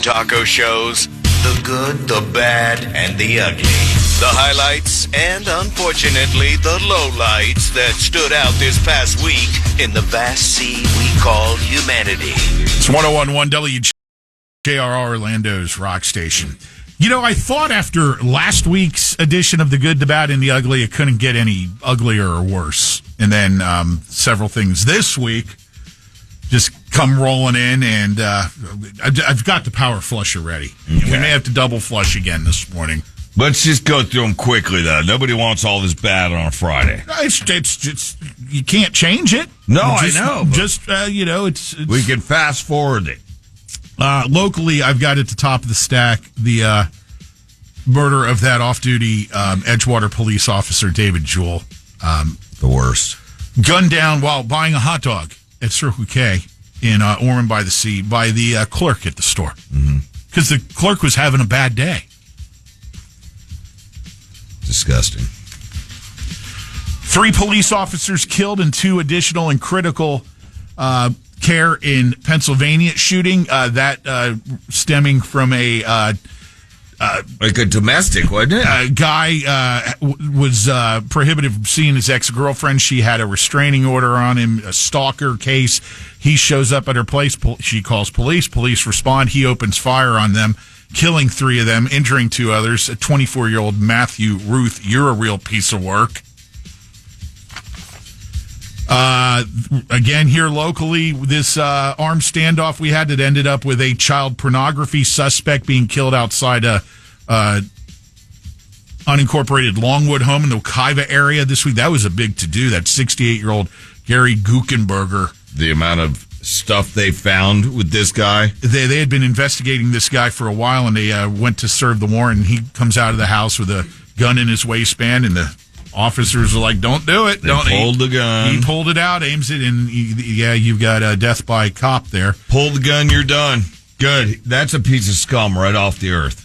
taco shows. The good, the bad, and the ugly. The highlights and, unfortunately, the lowlights that stood out this past week in the vast sea we call humanity. It's 101.1 WJRR Orlando's rock station. You know, I thought after last week's edition of The Good, the Bad, and the Ugly, it couldn't get any uglier or worse. And then several things this week just come rolling in, and I've got the power flusher ready. Okay. We may have to double flush again this morning. Let's just go through them quickly, though. Nobody wants all this bad on a Friday. It's you can't change it. No, I know. It's we can fast forward it. Locally, I've got at the top of the stack the murder of that off-duty Edgewater police officer, David Jewell. The worst. Gunned down while buying a hot dog at Circle K in Ormond by the Sea by the clerk at the store. Because the clerk was having a bad day. Disgusting. 3 police officers killed and 2 additional in critical care in Pennsylvania shooting. That stemming from a like a domestic, wasn't it? A guy was prohibited from seeing his ex-girlfriend. She had a restraining order on him, a stalker case. He shows up at her place. She calls police. Police respond. He opens fire on them, killing 3 of them, injuring 2 others. A 24-year-old Matthew Ruth, you're a real piece of work. Again, here locally, this armed standoff we had that ended up with a child pornography suspect being killed outside a unincorporated Longwood home in the Wekiva area this week. That was a big to-do. That 68-year-old Gary Guckenberger. The amount of stuff they found with this guy. They had been investigating this guy for a while, and they went to serve the warrant, and he comes out of the house with a gun in his waistband, and the officers are like, don't do it. They pulled the gun. He pulled it out, aims it, and you've got a death by cop there. Pull the gun, you're done. Good. That's a piece of scum right off the earth.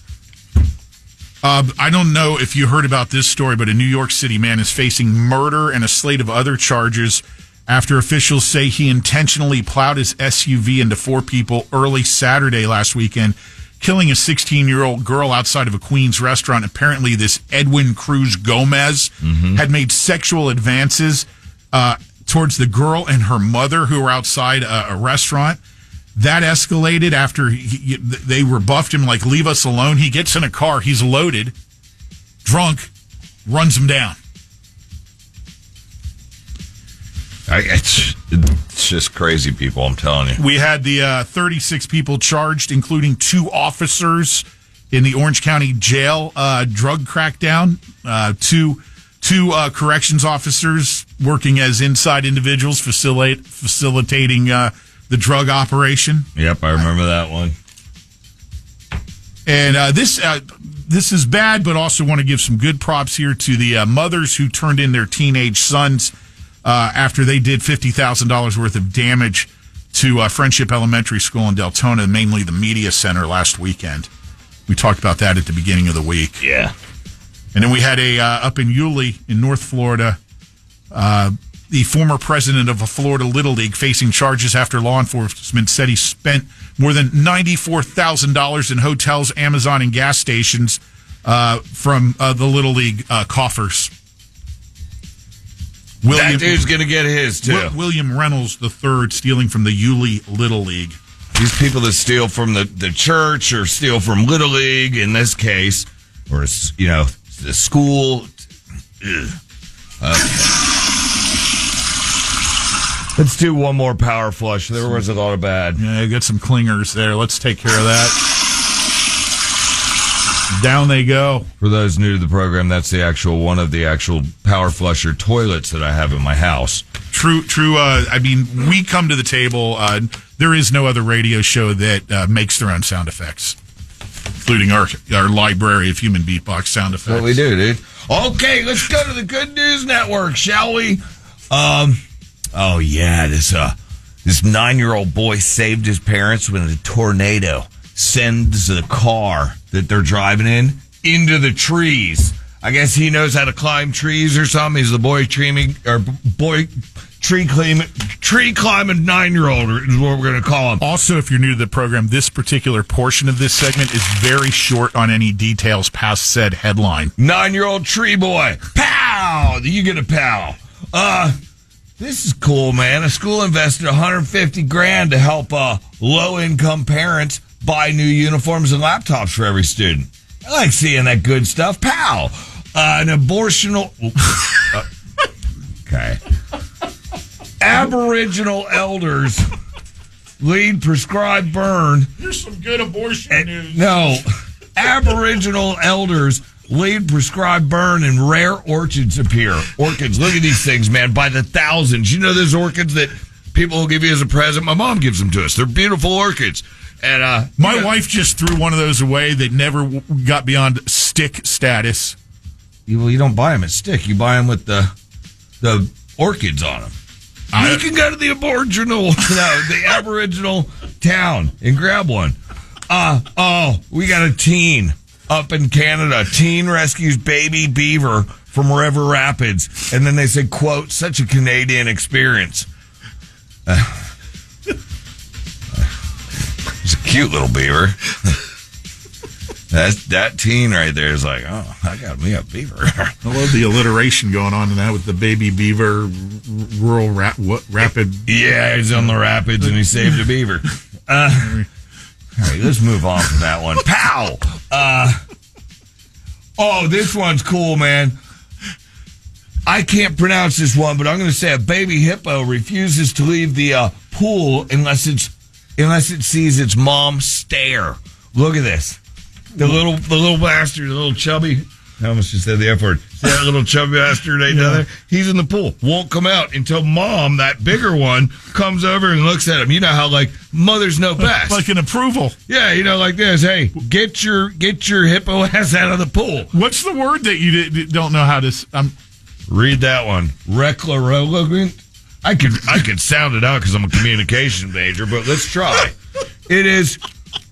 I don't know if you heard about this story, but a New York City man is facing murder and a slate of other charges after officials say he intentionally plowed his SUV into 4 people early Saturday last weekend, killing a 16-year-old girl outside of a Queens restaurant. Apparently, this Edwin Cruz Gomez had made sexual advances towards the girl and her mother who were outside a restaurant. That escalated after they rebuffed him, like, leave us alone. He gets in a car. He's loaded, drunk, runs him down. It's just crazy people, I'm telling you. We had the 36 people charged, including 2 officers in the Orange County Jail drug crackdown. Two corrections officers working as inside individuals facilitating the drug operation. Yep, I remember that one. And this is bad, but also want to give some good props here to the mothers who turned in their teenage sons after they did $50,000 worth of damage to Friendship Elementary School in Deltona, mainly the media center last weekend. We talked about that at the beginning of the week. Yeah. And then we had up in Yulee in North Florida, the former president of a Florida Little League facing charges after law enforcement said he spent more than $94,000 in hotels, Amazon, and gas stations from the Little League coffers. That dude's going to get his, too. William Reynolds III stealing from the Yulee Little League. These people that steal from the church or steal from Little League, in this case, or, the school. Let's do one more power flush. There was a lot of bad. Yeah, get some clingers there. Let's take care of that. Down they go. For those new to the program, that's one of the actual power flusher toilets that I have in my house. True. We come to the table. There is no other radio show that makes their own sound effects, including our library of human beatbox sound effects. What we do, dude. Okay, let's go to the Good News Network, shall we? This 9-year-old boy saved his parents when a tornado sends the car that they're driving into the trees I guess he knows how to climb trees or something. He's the tree climbing 9-year-old is what we're going to call him. Also, if you're new to the program, this particular portion of this segment is very short on any details past said headline. 9-year-old tree boy. Pow! You get a pow. This is cool, man. A school invested $150,000 to help low-income parents buy new uniforms and laptops for every student. I like seeing that good stuff. Pow! An abortional... okay. Aboriginal elders lead prescribed burn. Here's some good abortion news. No. Aboriginal elders lead prescribed burn and rare orchids appear. Orchids, look at these things, man, by the thousands. You know those orchids that people will give you as a present? My mom gives them to us. They're beautiful orchids. And my wife just threw one of those away. They never got beyond stick status. You don't buy them at stick. You buy them with the orchids on them. You can go to the the Aboriginal town and grab one. We got a teen up in Canada. Teen rescues baby beaver from River Rapids. And then they say, quote, such a Canadian experience. It's a cute little beaver. That teen right there is like, oh, I got me a beaver. I love the alliteration going on in that with the baby beaver, rural rapid. Yeah, he's on the rapids and he saved a beaver. All right, let's move on from that one. Pow! This one's cool, man. I can't pronounce this one, but I'm going to say a baby hippo refuses to leave the pool unless it sees its mom stare. Look at this. The little bastard, the little chubby. I almost just said the F word. See that little chubby bastard right down there? He's in the pool. Won't come out until mom, that bigger one, comes over and looks at him. You know how, like, mothers know best. Like an approval. Yeah, like this. Hey, get your hippo ass out of the pool. What's the word that you don't know how to... Read that one. Reclarologant. I could sound it out because I'm a communication major, but let's try. It is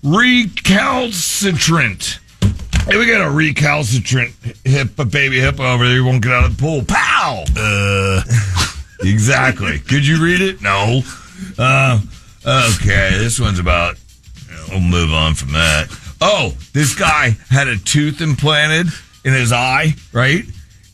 recalcitrant. Hey, we got a recalcitrant baby hippo over there who won't get out of the pool. Pow! Exactly. Could you read it? No. Okay, this one's about... We'll move on from that. Oh, this guy had a tooth implanted in his eye, right?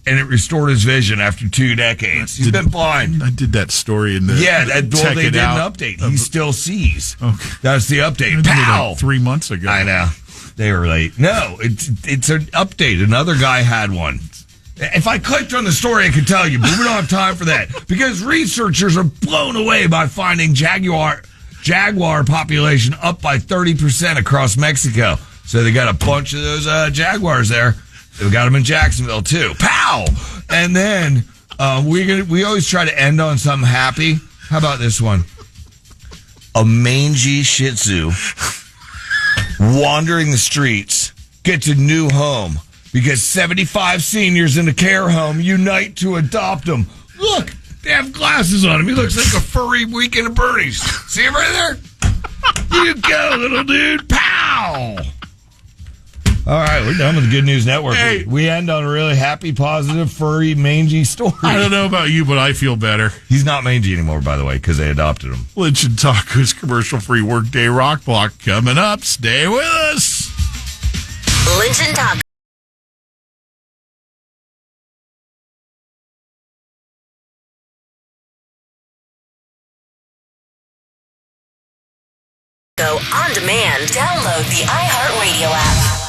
And it restored his vision after 2 decades. He's been blind. I did that story in the... Yeah, they did an update. He still sees. Okay. That's the update. Pow! Like 3 months ago. I know. They were late. No, it's an update. Another guy had one. If I clicked on the story, I could tell you, but we don't have time for that. Because researchers are blown away by finding jaguar population up by 30% across Mexico. So they got a bunch of those jaguars there. We got them in Jacksonville, too. Pow! And then we always try to end on something happy. How about this one? A mangy Shih Tzu wandering the streets gets a new home because 75 seniors in a care home unite to adopt him. Look, they have glasses on him. He looks like a furry Weekend at Bernie's. See him right there? You go, little dude. Pow! All right, we're done with the Good News Network. Hey, we end on a really happy, positive, furry, mangy story. I don't know about you, but I feel better. He's not mangy anymore, by the way, because they adopted him. Lynch and Taco's commercial-free Workday Rock Block coming up. Stay with us. Lynch and Taco. On demand, download the iHeartRadio app.